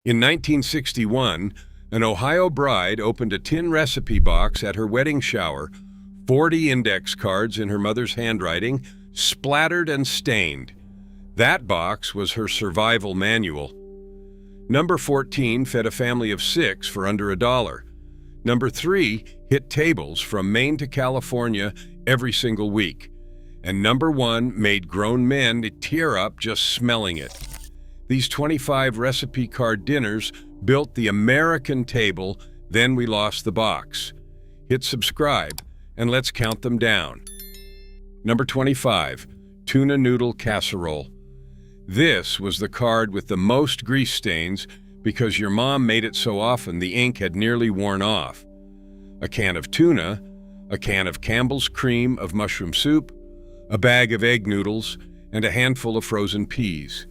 In 1961, an Ohio bride opened a tin recipe box at her wedding shower, 40 index cards in her mother's handwriting, splattered and stained. That box was her survival manual. Number 14 fed a family of 6 for under $1. Number 3 hit tables from Maine to California every single week. And number 1 made grown men tear up just smelling it. These 25 recipe card dinners built the American table, then we lost the box. Hit subscribe, and let's count them down. Number 25, tuna noodle casserole. This was the card with the most grease stains because your mom made it so often the ink had nearly worn off. A can of tuna, a can of Campbell's cream of mushroom soup, a bag of egg noodles, and a handful of frozen peas.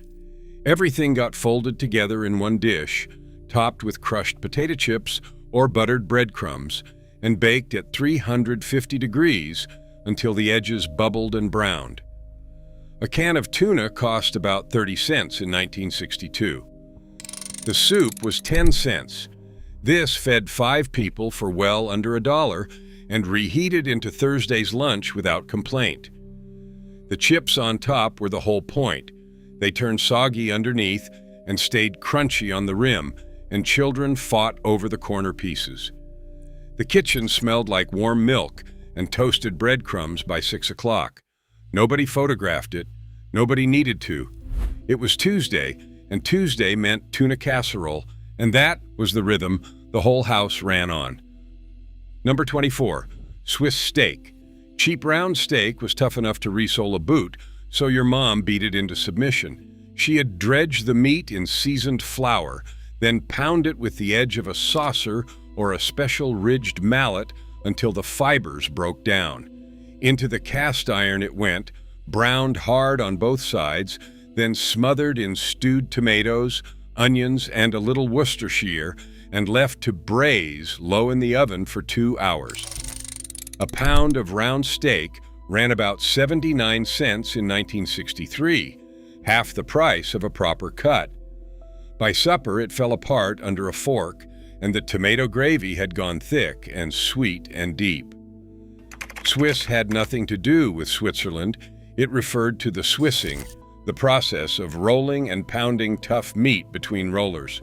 Everything got folded together in one dish, topped with crushed potato chips or buttered breadcrumbs, and baked at 350 degrees until the edges bubbled and browned. A can of tuna cost about 30 cents in 1962. The soup was 10 cents. This fed 5 people for well under $1 and reheated into Thursday's lunch without complaint. The chips on top were the whole point. They turned soggy underneath and stayed crunchy on the rim, and children fought over the corner pieces. The kitchen smelled like warm milk and toasted breadcrumbs by 6 o'clock. Nobody photographed it. Nobody needed to. It was Tuesday, and Tuesday meant tuna casserole, and that was the rhythm the whole house ran on. Number 24, Swiss steak. Cheap round steak was tough enough to resole a boot, so your mom beat it into submission. She had dredged the meat in seasoned flour, then pound it with the edge of a saucer or a special ridged mallet until the fibers broke down. Into the cast iron it went, browned hard on both sides, then smothered in stewed tomatoes, onions, and a little Worcestershire, and left to braise low in the oven for 2 hours. A pound of round steak ran about 79 cents in 1963, half the price of a proper cut. By supper, it fell apart under a fork, and the tomato gravy had gone thick and sweet and deep. Swiss had nothing to do with Switzerland. It referred to the Swissing, the process of rolling and pounding tough meat between rollers.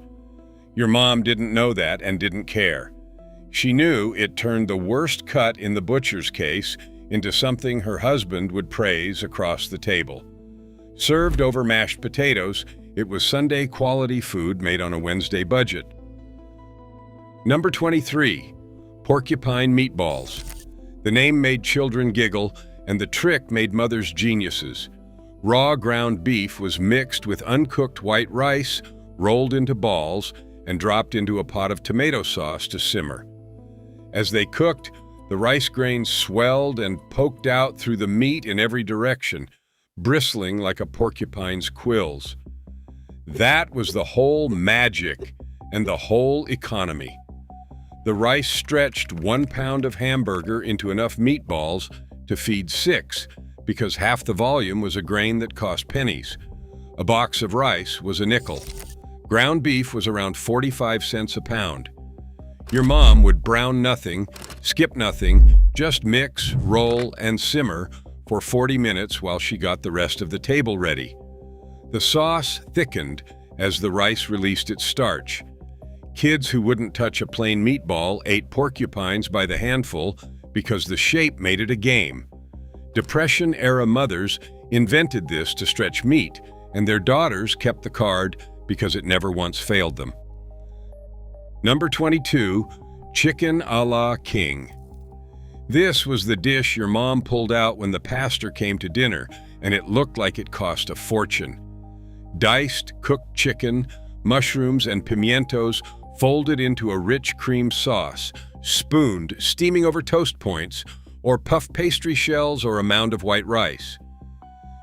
Your mom didn't know that and didn't care. She knew it turned the worst cut in the butcher's case into something her husband would praise across the table. Served over mashed potatoes, it was Sunday quality food made on a Wednesday budget. Number 23, Porcupine meatballs. The name made children giggle, and the trick made mothers geniuses. Raw ground beef was mixed with uncooked white rice, rolled into balls, and dropped into a pot of tomato sauce to simmer. As they cooked, the rice grains swelled and poked out through the meat in every direction, bristling like a porcupine's quills. That was the whole magic and the whole economy. The rice stretched 1 pound of hamburger into enough meatballs to feed 6, because half the volume was a grain that cost pennies. A box of rice was a nickel. Ground beef was around 45 cents a pound. Your mom would brown nothing, skip nothing, just mix, roll, and simmer for 40 minutes while she got the rest of the table ready. The sauce thickened as the rice released its starch. Kids who wouldn't touch a plain meatball ate porcupines by the handful because the shape made it a game. Depression-era mothers invented this to stretch meat, and their daughters kept the card because it never once failed them. Number 22, chicken a la king. This was the dish your mom pulled out when the pastor came to dinner, and it looked like it cost a fortune. Diced, cooked chicken, mushrooms, and pimientos folded into a rich cream sauce, spooned, steaming over toast points, or puff pastry shells or a mound of white rice.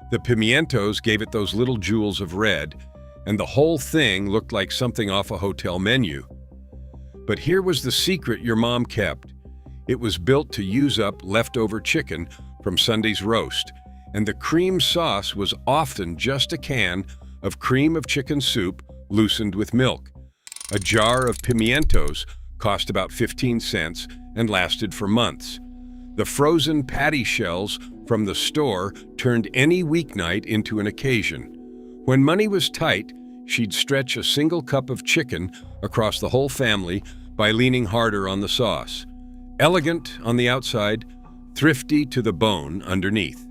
The pimientos gave it those little jewels of red, and the whole thing looked like something off a hotel menu. But here was the secret your mom kept. It was built to use up leftover chicken from Sunday's roast, and the cream sauce was often just a can of cream of chicken soup loosened with milk. A jar of pimientos cost about 15 cents and lasted for months. The frozen patty shells from the store turned any weeknight into an occasion. When money was tight, she'd stretch a single cup of chicken across the whole family by leaning harder on the sauce. Elegant on the outside, thrifty to the bone underneath.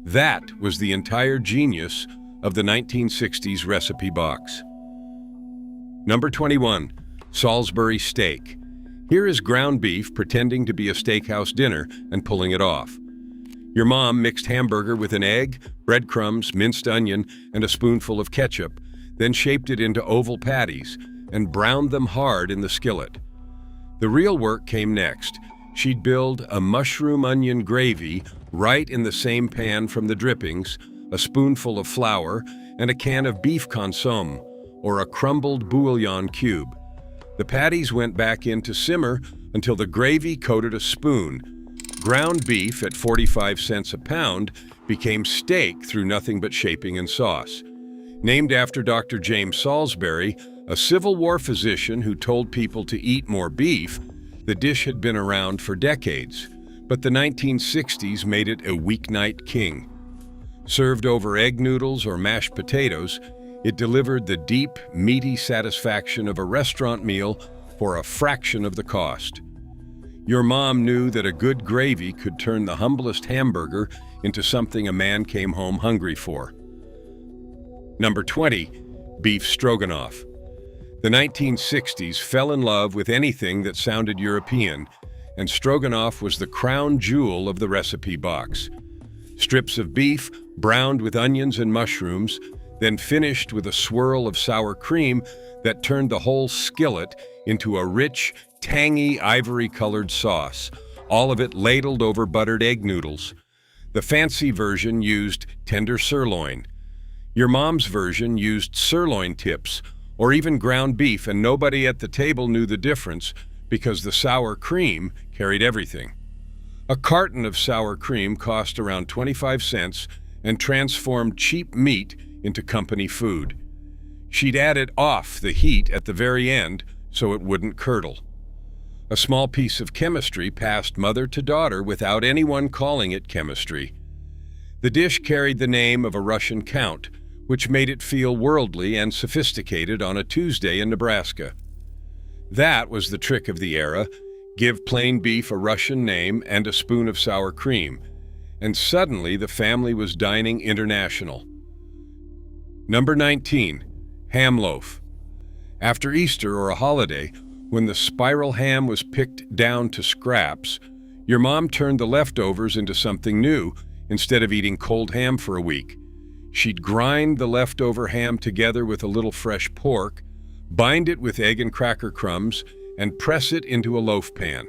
That was the entire genius of the 1960s recipe box. Number 21, Salisbury steak. Here is ground beef pretending to be a steakhouse dinner and pulling it off. Your mom mixed hamburger with an egg, breadcrumbs, minced onion, and a spoonful of ketchup, then shaped it into oval patties and browned them hard in the skillet. The real work came next. She'd build a mushroom onion gravy right in the same pan from the drippings, a spoonful of flour, and a can of beef consomme, or a crumbled bouillon cube. The patties went back in to simmer until the gravy coated a spoon. Ground beef at 45 cents a pound became steak through nothing but shaping and sauce. Named after Dr. James Salisbury, a Civil War physician who told people to eat more beef, the dish had been around for decades, but the 1960s made it a weeknight king. Served over egg noodles or mashed potatoes, it delivered the deep, meaty satisfaction of a restaurant meal for a fraction of the cost. Your mom knew that a good gravy could turn the humblest hamburger into something a man came home hungry for. Number 20, beef stroganoff. The 1960s fell in love with anything that sounded European, and stroganoff was the crown jewel of the recipe box. Strips of beef, browned with onions and mushrooms, then finished with a swirl of sour cream that turned the whole skillet into a rich, tangy, ivory-colored sauce, all of it ladled over buttered egg noodles. The fancy version used tender sirloin. Your mom's version used sirloin tips, or even ground beef, and nobody at the table knew the difference because the sour cream carried everything. A carton of sour cream cost around 25 cents and transformed cheap meat into company food. She'd add it off the heat at the very end so it wouldn't curdle. A small piece of chemistry passed mother to daughter without anyone calling it chemistry. The dish carried the name of a Russian count, which made it feel worldly and sophisticated on a Tuesday in Nebraska. That was the trick of the era: give plain beef a Russian name and a spoon of sour cream, and suddenly the family was dining international. Number 19, ham loaf. After Easter or a holiday, when the spiral ham was picked down to scraps, your mom turned the leftovers into something new instead of eating cold ham for a week. She'd grind the leftover ham together with a little fresh pork, bind it with egg and cracker crumbs, and press it into a loaf pan.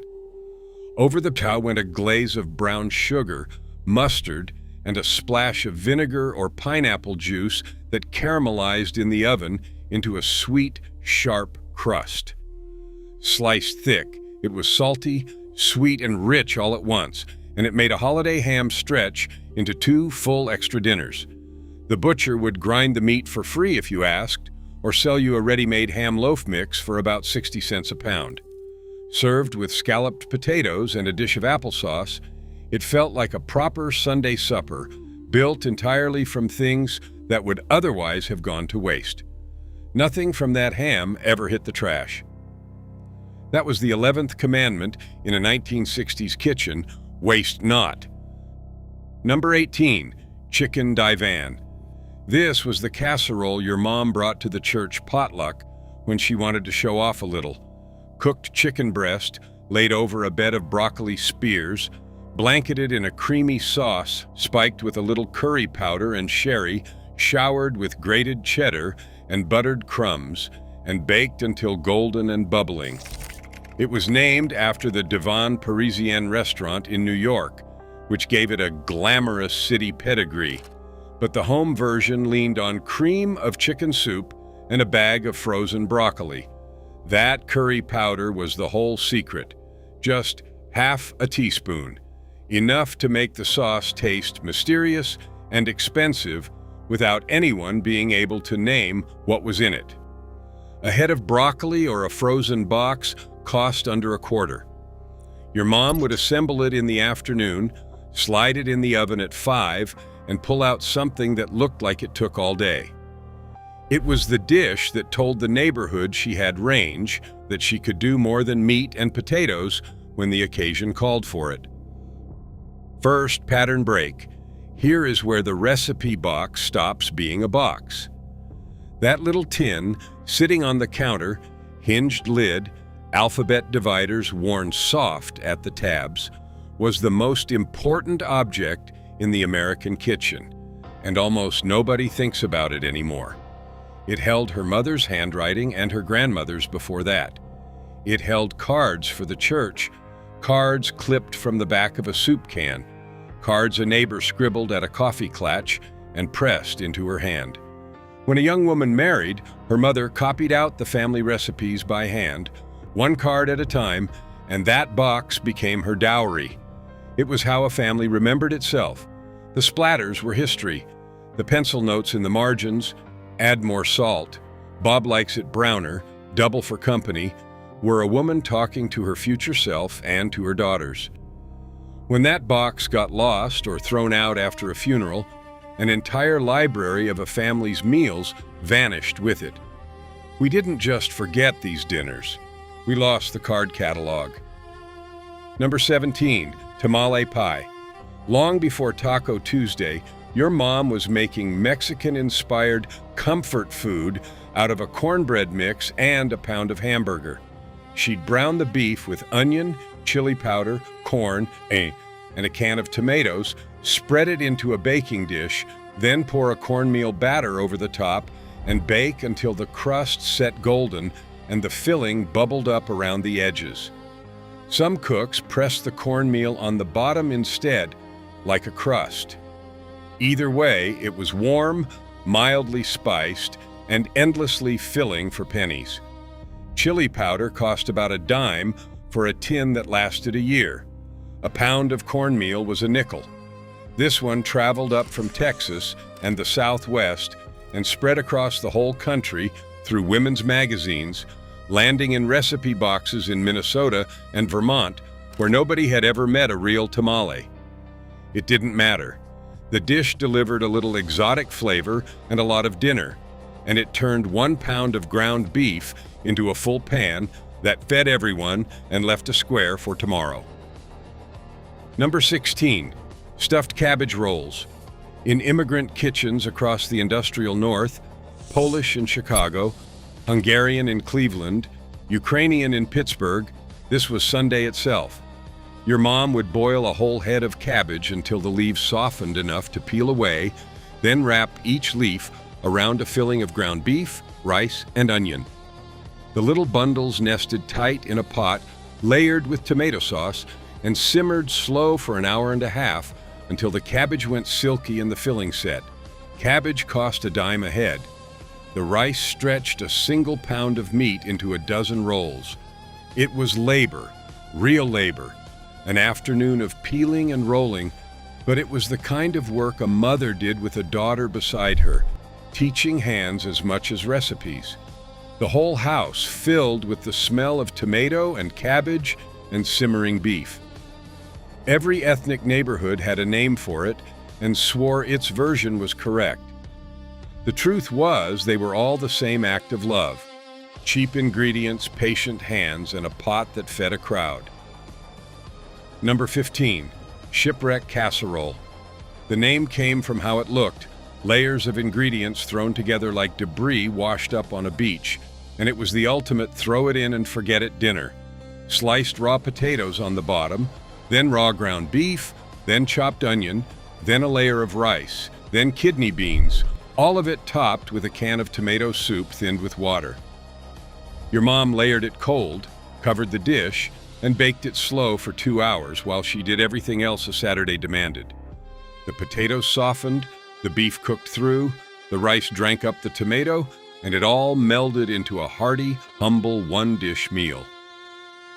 Over the top went a glaze of brown sugar, mustard, and a splash of vinegar or pineapple juice that caramelized in the oven into a sweet, sharp crust. Sliced thick, it was salty, sweet, and rich all at once, and it made a holiday ham stretch into 2 full extra dinners. The butcher would grind the meat for free if you asked, or sell you a ready-made ham loaf mix for about 60 cents a pound. Served with scalloped potatoes and a dish of applesauce, it felt like a proper Sunday supper, built entirely from things that would otherwise have gone to waste. Nothing from that ham ever hit the trash. That was the 11th commandment in a 1960s kitchen: waste not. Number 18, chicken divan. This was the casserole your mom brought to the church potluck when she wanted to show off a little. Cooked chicken breast laid over a bed of broccoli spears, blanketed in a creamy sauce spiked with a little curry powder and sherry, showered with grated cheddar and buttered crumbs, and baked until golden and bubbling. It was named after the Divan Parisienne restaurant in New York, which gave it a glamorous city pedigree. But the home version leaned on cream of chicken soup and a bag of frozen broccoli. That curry powder was the whole secret. Just half a teaspoon, enough to make the sauce taste mysterious and expensive without anyone being able to name what was in it. A head of broccoli or a frozen box cost under a quarter. Your mom would assemble it in the afternoon, slide it in the oven at 5, and pull out something that looked like it took all day. It was the dish that told the neighborhood she had range, that she could do more than meat and potatoes when the occasion called for it. First, pattern break. Here is where the recipe box stops being a box. That little tin, sitting on the counter, hinged lid, alphabet dividers worn soft at the tabs, was the most important object in the American kitchen, and almost nobody thinks about it anymore. It held her mother's handwriting and her grandmother's before that. It held cards for the church, cards clipped from the back of a soup can, cards a neighbor scribbled at a coffee clatch and pressed into her hand. When a young woman married, her mother copied out the family recipes by hand, one card at a time, and that box became her dowry. It was how a family remembered itself. The splatters were history. The pencil notes in the margins, add more salt, Bob likes it browner, double for company, were a woman talking to her future self and to her daughters. When that box got lost or thrown out after a funeral, an entire library of a family's meals vanished with it. We didn't just forget these dinners. We lost the card catalog. Number 17, tamale pie. Long before Taco Tuesday, your mom was making Mexican-inspired comfort food out of a cornbread mix and a pound of hamburger. She'd brown the beef with onion, chili powder, corn, and a can of tomatoes, spread it into a baking dish, then pour a cornmeal batter over the top, and bake until the crust set golden and the filling bubbled up around the edges. Some cooks pressed the cornmeal on the bottom instead, like a crust. Either way, it was warm, mildly spiced, and endlessly filling for pennies. Chili powder cost about a dime for a tin that lasted a year. A pound of cornmeal was a nickel. This one traveled up from Texas and the Southwest and spread across the whole country through women's magazines, landing in recipe boxes in Minnesota and Vermont, where nobody had ever met a real tamale. It didn't matter. The dish delivered a little exotic flavor and a lot of dinner, and it turned 1 pound of ground beef into a full pan that fed everyone and left a square for tomorrow. Number 16, stuffed cabbage rolls. In immigrant kitchens across the industrial north, Polish in Chicago, Hungarian in Cleveland, Ukrainian in Pittsburgh, this was Sunday itself. Your mom would boil a whole head of cabbage until the leaves softened enough to peel away, then wrap each leaf around a filling of ground beef, rice, and onion. The little bundles nested tight in a pot, layered with tomato sauce, and simmered slow for an hour and a half until the cabbage went silky in the filling set. Cabbage cost a dime a head. The rice stretched a single pound of meat into a dozen rolls. It was labor, real labor, an afternoon of peeling and rolling, but it was the kind of work a mother did with a daughter beside her, teaching hands as much as recipes. The whole house filled with the smell of tomato and cabbage and simmering beef. Every ethnic neighborhood had a name for it and swore its version was correct. The truth was they were all the same act of love: cheap ingredients, patient hands, and a pot that fed a crowd. Number 15, Shipwreck casserole. The name came from how it looked, layers of ingredients thrown together like debris washed up on a beach, and it was the ultimate throw-it-in-and-forget-it dinner. Sliced raw potatoes on the bottom, then raw ground beef, then chopped onion, then a layer of rice, then kidney beans, all of it topped with a can of tomato soup thinned with water. Your mom layered it cold, covered the dish, and baked it slow for 2 hours while she did everything else a Saturday demanded. The potatoes softened, the beef cooked through, the rice drank up the tomato, and it all melded into a hearty, humble one-dish meal.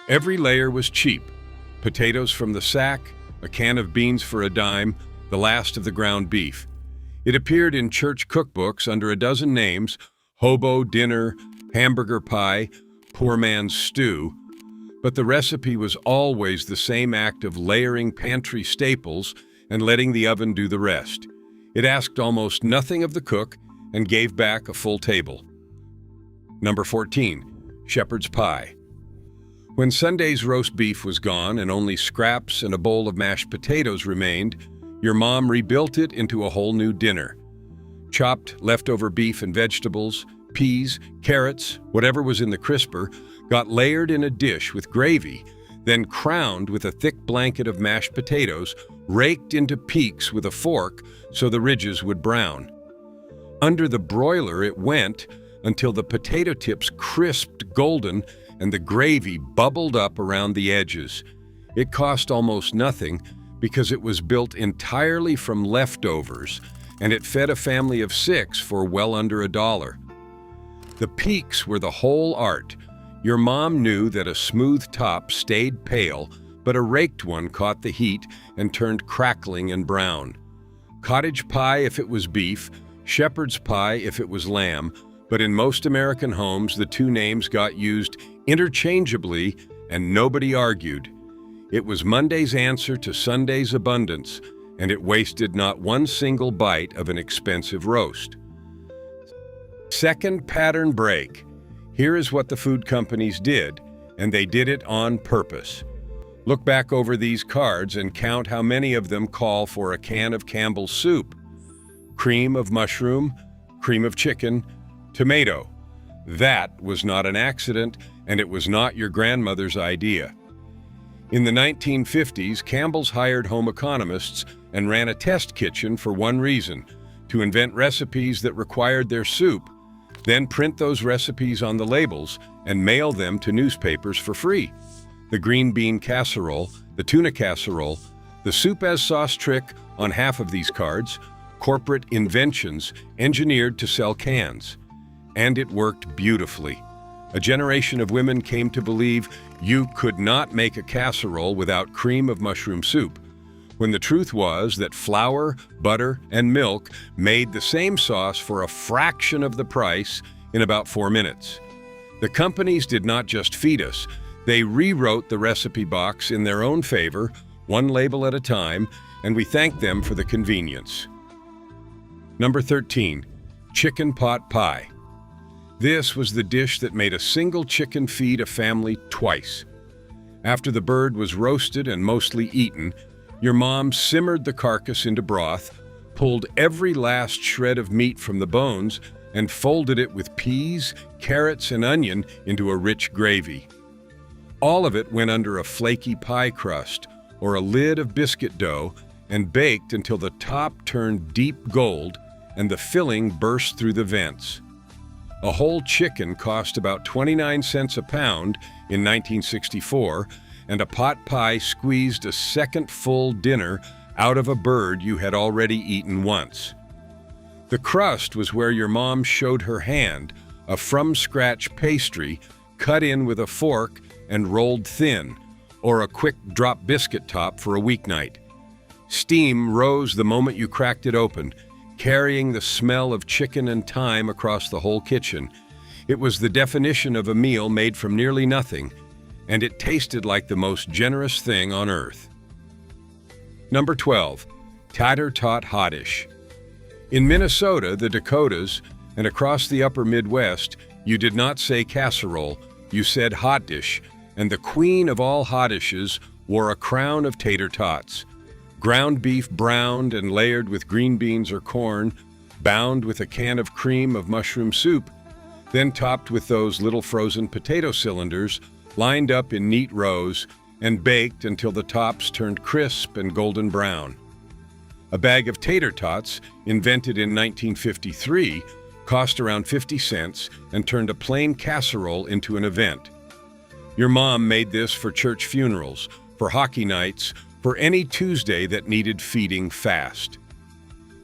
Every layer was cheap: potatoes from the sack, a can of beans for a dime, the last of the ground beef. It appeared in church cookbooks under a dozen names: hobo dinner, hamburger pie, poor man's stew, but the recipe was always the same act of layering pantry staples and letting the oven do the rest. It asked almost nothing of the cook and gave back a full table. Number 14, shepherd's pie. When Sunday's roast beef was gone and only scraps and a bowl of mashed potatoes remained, your mom rebuilt it into a whole new dinner. Chopped leftover beef and vegetables, peas, carrots, whatever was in the crisper, got layered in a dish with gravy, then crowned with a thick blanket of mashed potatoes, raked into peaks with a fork so the ridges would brown. Under the broiler it went until the potato tips crisped golden and the gravy bubbled up around the edges. It cost almost nothing because it was built entirely from leftovers, and it fed a family of 6 for well under $1. The peaks were the whole art. Your mom knew that a smooth top stayed pale, but a raked one caught the heat and turned crackling and brown. Cottage pie if it was beef, shepherd's pie if it was lamb, but in most American homes the two names got used interchangeably and nobody argued. It was Monday's answer to Sunday's abundance, and it wasted not one single bite of an expensive roast. Second pattern break. Here is what the food companies did, and they did it on purpose. Look back over these cards and count how many of them call for a can of Campbell's soup, cream of mushroom, cream of chicken, tomato. That was not an accident, and it was not your grandmother's idea. In the 1950s, Campbell's hired home economists and ran a test kitchen for one reason: to invent recipes that required their soup, then print those recipes on the labels and mail them to newspapers for free. The green bean casserole, the tuna casserole, the soup as sauce trick on half of these cards, corporate inventions engineered to sell cans. And it worked beautifully. A generation of women came to believe you could not make a casserole without cream of mushroom soup, when the truth was that flour, butter, and milk made the same sauce for a fraction of the price in about 4 minutes. The companies did not just feed us, they rewrote the recipe box in their own favor, one label at a time, and we thank them for the convenience. Number 13, chicken pot pie. This was the dish that made a single chicken feed a family twice. After the bird was roasted and mostly eaten, your mom simmered the carcass into broth, pulled every last shred of meat from the bones, and folded it with peas, carrots, and onion into a rich gravy. All of it went under a flaky pie crust or a lid of biscuit dough and baked until the top turned deep gold and the filling burst through the vents. A whole chicken cost about 29 cents a pound in 1964, and a pot pie squeezed a second full dinner out of a bird you had already eaten once. The crust was where your mom showed her hand, a from-scratch pastry cut in with a fork and rolled thin, or a quick drop biscuit top for a weeknight. Steam rose the moment you cracked it open, carrying the smell of chicken and thyme across the whole kitchen. It was the definition of a meal made from nearly nothing, and it tasted like the most generous thing on earth. Number 12, Tater tot hotdish. In Minnesota, the Dakotas, and across the upper Midwest, you did not say casserole, you said hotdish, and the queen of all hotdishes wore a crown of tater tots. Ground beef browned and layered with green beans or corn, bound with a can of cream of mushroom soup, then topped with those little frozen potato cylinders lined up in neat rows and baked until the tops turned crisp and golden brown. A bag of tater tots, invented in 1953, cost around 50 cents and turned a plain casserole into an event. Your mom made this for church funerals, for hockey nights, for any Tuesday that needed feeding fast.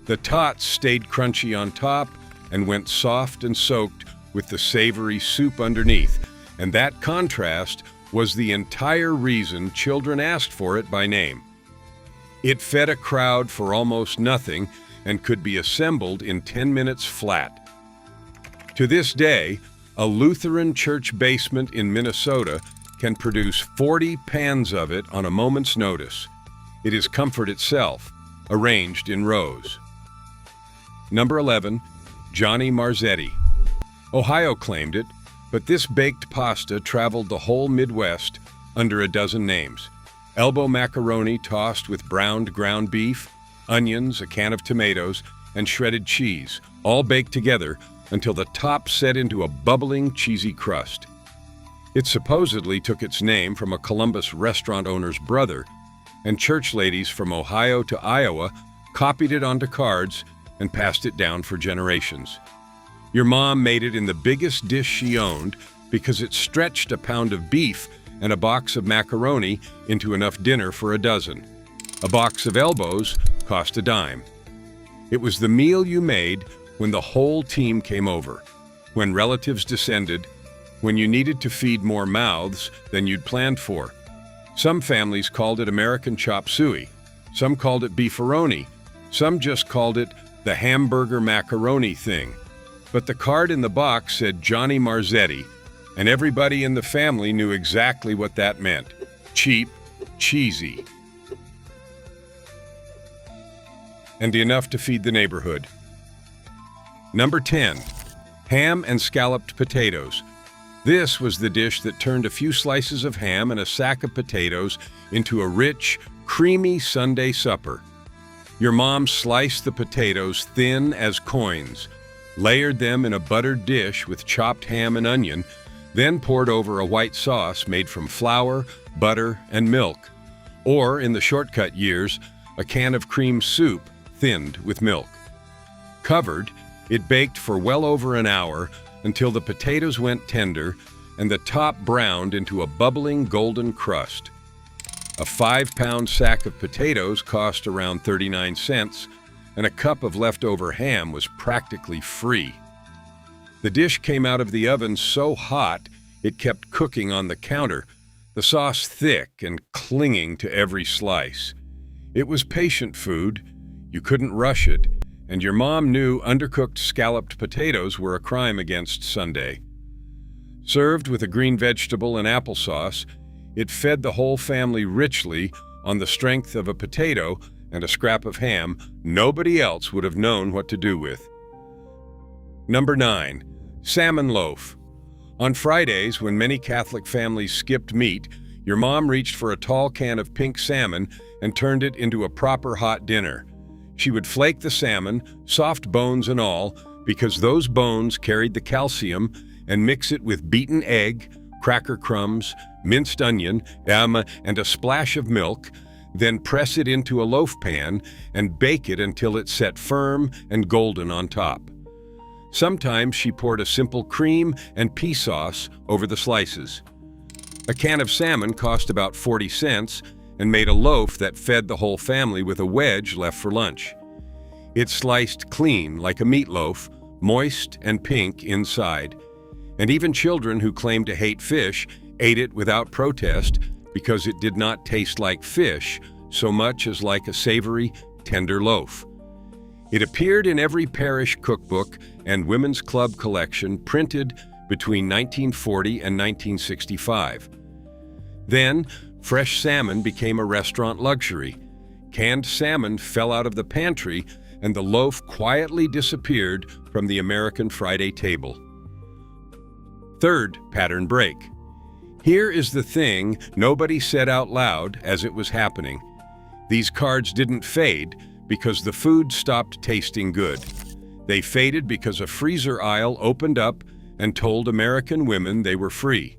The tots stayed crunchy on top and went soft and soaked with the savory soup underneath, and that contrast was the entire reason children asked for it by name. It fed a crowd for almost nothing and could be assembled in 10 minutes flat. To this day, A Lutheran church basement in Minnesota can produce 40 pans of it on a moment's notice. It is comfort itself, arranged in rows. Number 11, Johnny Marzetti. Ohio claimed it, but this baked pasta traveled the whole Midwest under a dozen names. Elbow macaroni tossed with browned ground beef, onions, a can of tomatoes, and shredded cheese, all baked together until the top set into a bubbling, cheesy crust. It supposedly took its name from a Columbus restaurant owner's brother, and church ladies from Ohio to Iowa copied it onto cards and passed it down for generations. Your mom made it in the biggest dish she owned because it stretched a pound of beef and a box of macaroni into enough dinner for a dozen. A box of elbows cost a dime. It was the meal you made when the whole team came over, when relatives descended, when you needed to feed more mouths than you'd planned for. Some families called it American chop suey, some called it beefaroni, some just called it the hamburger macaroni thing. But the card in the box said Johnny Marzetti, and everybody in the family knew exactly what that meant. Cheap, cheesy, and enough to feed the neighborhood. Number 10, ham and scalloped potatoes. This was the dish that turned a few slices of ham and a sack of potatoes into a rich, creamy Sunday supper. Your mom sliced the potatoes thin as coins, layered them in a buttered dish with chopped ham and onion, then poured over a white sauce made from flour, butter, and milk, or, in the shortcut years, a can of cream soup thinned with milk. Covered, it baked for well over an hour until the potatoes went tender and the top browned into a bubbling golden crust. A 5-pound sack of potatoes cost around 39 cents, and a cup of leftover ham was practically free. The dish came out of the oven so hot it kept cooking on the counter, the sauce thick and clinging to every slice. It was patient food, you couldn't rush it, and your mom knew undercooked scalloped potatoes were a crime against Sunday. Served with a green vegetable and applesauce, it fed the whole family richly on the strength of a potato and a scrap of ham nobody else would have known what to do with. Number 9, salmon loaf. On Fridays, when many Catholic families skipped meat, your mom reached for a tall can of pink salmon and turned it into a proper hot dinner. She would flake the salmon, soft bones and all, because those bones carried the calcium, and mix it with beaten egg, cracker crumbs, minced onion, and a splash of milk, then press it into a loaf pan and bake it until it's set firm and golden on top. Sometimes she poured a simple cream and pea sauce over the slices. A can of salmon cost about 40 cents and made a loaf that fed the whole family with a wedge left for lunch. It sliced clean like a meatloaf, moist and pink inside. And even children who claimed to hate fish ate it without protest because it did not taste like fish so much as like a savory, tender loaf. It appeared in every parish cookbook and women's club collection printed between 1940 and 1965. Then, fresh salmon became a restaurant luxury. Canned salmon fell out of the pantry, and the loaf quietly disappeared from the American Friday table. Third pattern break. Here is the thing nobody said out loud as it was happening. These cards didn't fade because the food stopped tasting good. They faded because a freezer aisle opened up and told American women they were free.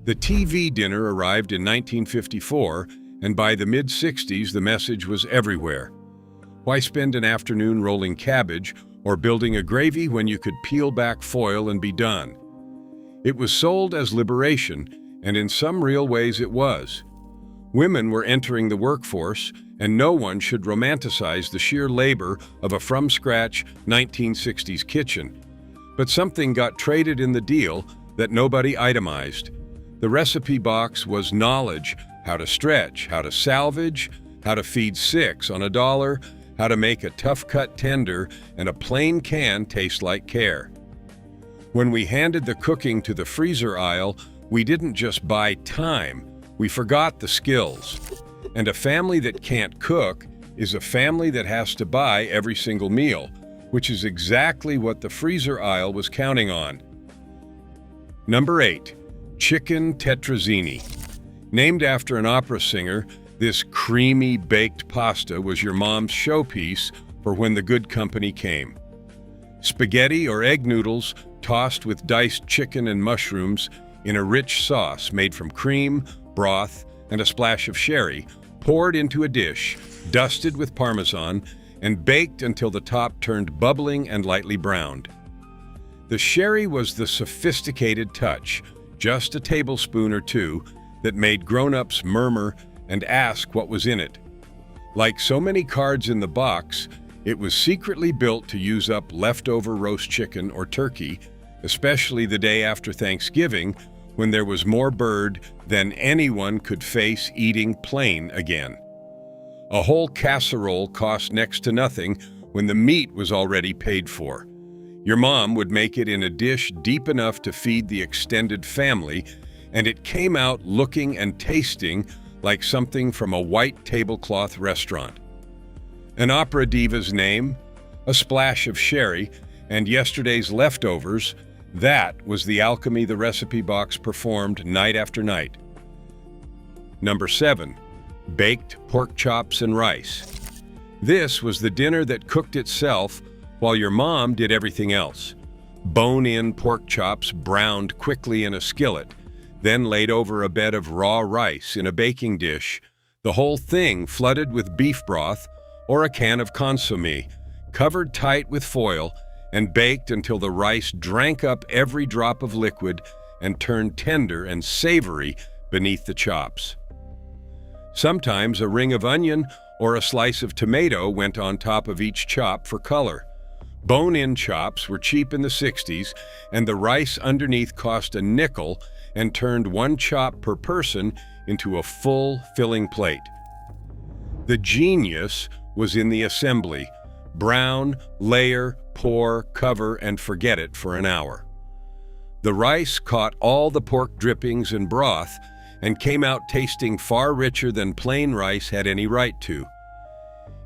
The TV dinner arrived in 1954, and by the mid-60s the message was everywhere. Why spend an afternoon rolling cabbage or building a gravy when you could peel back foil and be done? It was sold as liberation, and in some real ways it was. Women were entering the workforce, and no one should romanticize the sheer labor of a from-scratch 1960s kitchen. But something got traded in the deal that nobody itemized. The recipe box was knowledge, how to stretch, how to salvage, how to feed 6 on $1, how to make a tough-cut tender and a plain can taste like care. When we handed the cooking to the freezer aisle, we didn't just buy time, we forgot the skills. And a family that can't cook is a family that has to buy every single meal, which is exactly what the freezer aisle was counting on. Number 8. Chicken tetrazzini. Named after an opera singer, this creamy baked pasta was your mom's showpiece for when the good company came. Spaghetti or egg noodles tossed with diced chicken and mushrooms in a rich sauce made from cream, broth, and a splash of sherry, poured into a dish, dusted with Parmesan, and baked until the top turned bubbling and lightly browned. The sherry was the sophisticated touch, just a tablespoon or two, that made grown-ups murmur and ask what was in it. Like so many cards in the box, it was secretly built to use up leftover roast chicken or turkey, especially the day after Thanksgiving, when there was more bird than anyone could face eating plain again. A whole casserole cost next to nothing when the meat was already paid for. Your mom would make it in a dish deep enough to feed the extended family, and it came out looking and tasting like something from a white tablecloth restaurant. An opera diva's name, a splash of sherry, and yesterday's leftovers, that was the alchemy the recipe box performed night after night. Number 7. Baked pork chops and rice. This was the dinner that cooked itself while your mom did everything else. Bone-in pork chops browned quickly in a skillet, then laid over a bed of raw rice in a baking dish, the whole thing flooded with beef broth or a can of consommé, covered tight with foil, and baked until the rice drank up every drop of liquid and turned tender and savory beneath the chops. Sometimes a ring of onion or a slice of tomato went on top of each chop for color. Bone-in chops were cheap in the 60s, and the rice underneath cost a nickel and turned one chop per person into a full, filling plate. The genius was in the assembly: brown, layer, pour, cover, and forget it for an hour. The rice caught all the pork drippings and broth and came out tasting far richer than plain rice had any right to.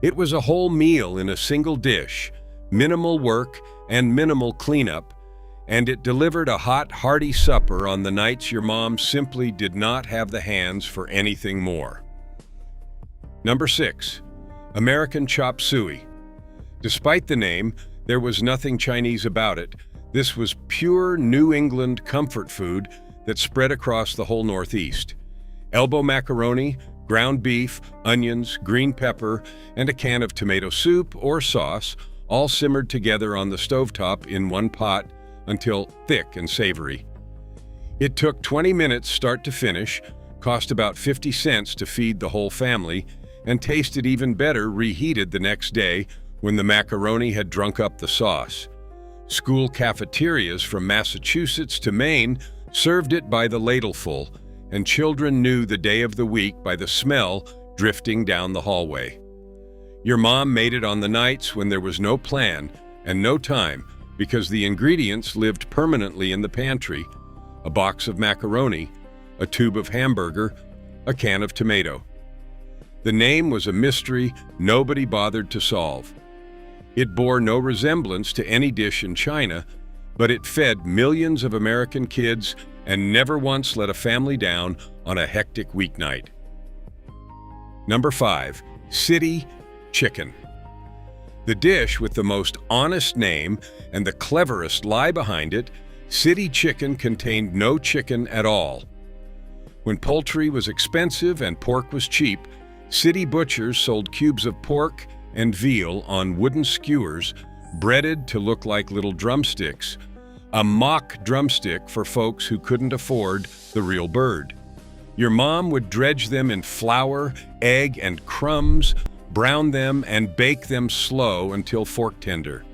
It was a whole meal in a single dish, minimal work and minimal cleanup, and it delivered a hot, hearty supper on the nights your mom simply did not have the hands for anything more. Number 6. American chop suey. Despite the name, there was nothing Chinese about it. This was pure New England comfort food that spread across the whole Northeast. Elbow macaroni, ground beef, onions, green pepper, and a can of tomato soup or sauce all simmered together on the stovetop in one pot until thick and savory. It took 20 minutes start to finish, cost about 50 cents to feed the whole family, and tasted even better reheated the next day when the macaroni had drunk up the sauce. School cafeterias from Massachusetts to Maine served it by the ladleful, and children knew the day of the week by the smell drifting down the hallway. Your mom made it on the nights when there was no plan and no time because the ingredients lived permanently in the pantry: a box of macaroni, a tube of hamburger, a can of tomato. The name was a mystery nobody bothered to solve. It bore no resemblance to any dish in China, but it fed millions of American kids and never once let a family down on a hectic weeknight. Number 5. City chicken. The dish with the most honest name and the cleverest lie behind it, city chicken contained no chicken at all. When poultry was expensive and pork was cheap, city butchers sold cubes of pork and veal on wooden skewers, breaded to look like little drumsticks, a mock drumstick for folks who couldn't afford the real bird. Your mom would dredge them in flour, egg, and crumbs, brown them, and bake them slow until fork tender.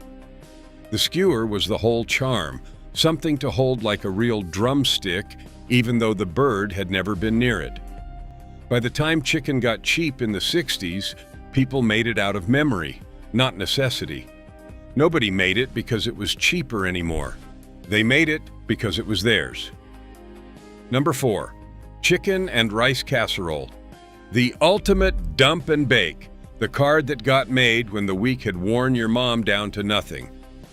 The skewer was the whole charm, something to hold like a real drumstick, even though the bird had never been near it. By the time chicken got cheap in the 60s, people made it out of memory, not necessity. Nobody made it because it was cheaper anymore. They made it because it was theirs. Number 4. Chicken and rice casserole. The ultimate dump and bake. The card that got made when the week had worn your mom down to nothing.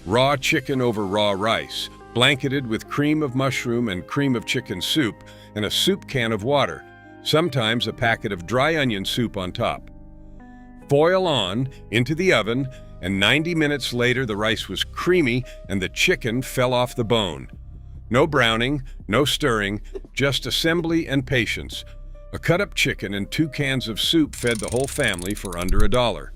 Raw chicken over raw rice, blanketed with cream of mushroom and cream of chicken soup and a soup can of water, sometimes a packet of dry onion soup on top. Foil on, into the oven, and 90 minutes later the rice was creamy and the chicken fell off the bone. No browning, no stirring, just assembly and patience. A cut-up chicken and 2 cans of soup fed the whole family for under $1.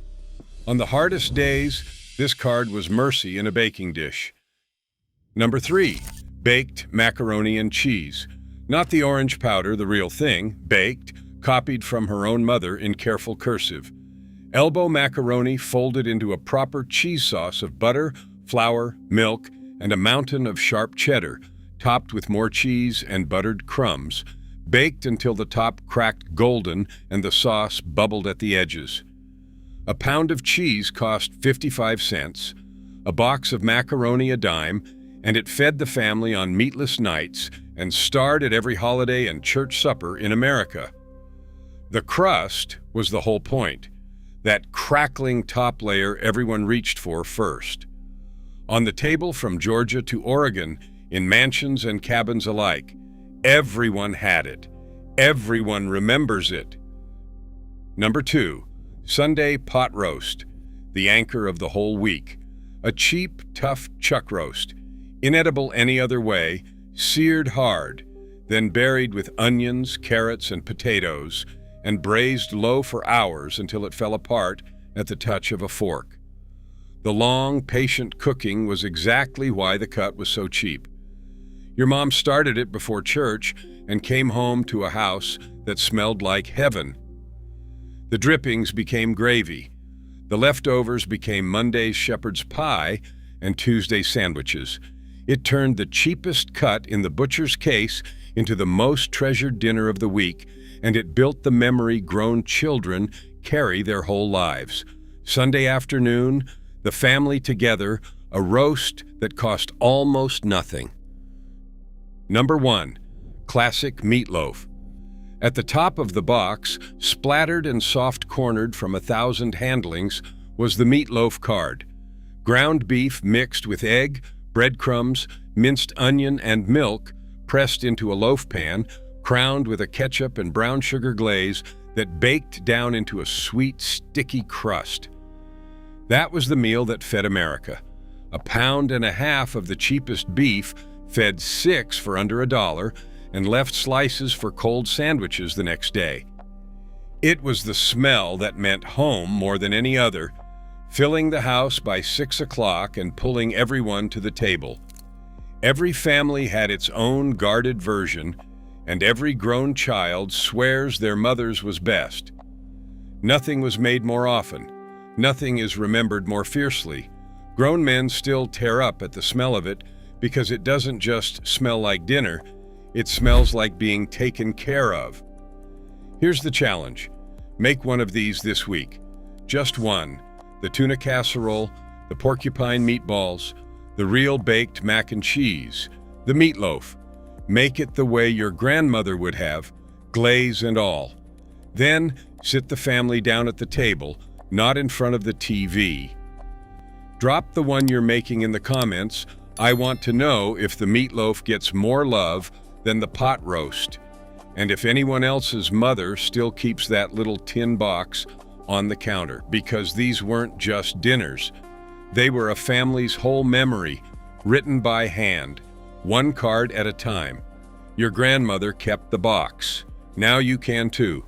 On the hardest days, this card was mercy in a baking dish. Number 3. Baked macaroni and cheese. Not the orange powder, the real thing, baked, copied from her own mother in careful cursive. Elbow macaroni folded into a proper cheese sauce of butter, flour, milk, and a mountain of sharp cheddar, topped with more cheese and buttered crumbs, baked until the top cracked golden and the sauce bubbled at the edges. A pound of cheese cost 55 cents, a box of macaroni a dime, and it fed the family on meatless nights and starred at every holiday and church supper in America. The crust was the whole point, that crackling top layer everyone reached for first. On the table from Georgia to Oregon, in mansions and cabins alike, everyone had it. Everyone remembers it. Number 2. Sunday pot roast, the anchor of the whole week. A cheap, tough chuck roast, inedible any other way, seared hard, then buried with onions, carrots, and potatoes, and braised low for hours until it fell apart at the touch of a fork. The long, patient cooking was exactly why the cut was so cheap. Your mom started it before church and came home to a house that smelled like heaven. The drippings became gravy. The leftovers became Monday's shepherd's pie and Tuesday's sandwiches. It turned the cheapest cut in the butcher's case into the most treasured dinner of the week, and it built the memory grown children carry their whole lives. Sunday afternoon, the family together, a roast that cost almost nothing. Number 1. Classic meatloaf. At the top of the box, splattered and soft-cornered from 1,000 handlings, was the meatloaf card. Ground beef mixed with egg, breadcrumbs, minced onion, and milk, pressed into a loaf pan, crowned with a ketchup and brown sugar glaze that baked down into a sweet, sticky crust. That was the meal that fed America. 1.5 pounds of the cheapest beef fed 6 for under $1, and left slices for cold sandwiches the next day. It was the smell that meant home more than any other, filling the house by 6 o'clock and pulling everyone to the table. Every family had its own guarded version, and every grown child swears their mother's was best. Nothing was made more often. Nothing is remembered more fiercely. Grown men still tear up at the smell of it, because it doesn't just smell like dinner, it smells like being taken care of. Here's the challenge. Make one of these this week. Just one. The tuna casserole, the porcupine meatballs, the real baked mac and cheese, the meatloaf. Make it the way your grandmother would have, glaze and all. Then sit the family down at the table, not in front of the TV. Drop the one you're making in the comments. I want to know if the meatloaf gets more love than the pot roast, and if anyone else's mother still keeps that little tin box on the counter, because these weren't just dinners. They were a family's whole memory, written by hand, one card at a time. Your grandmother kept the box. Now you can too.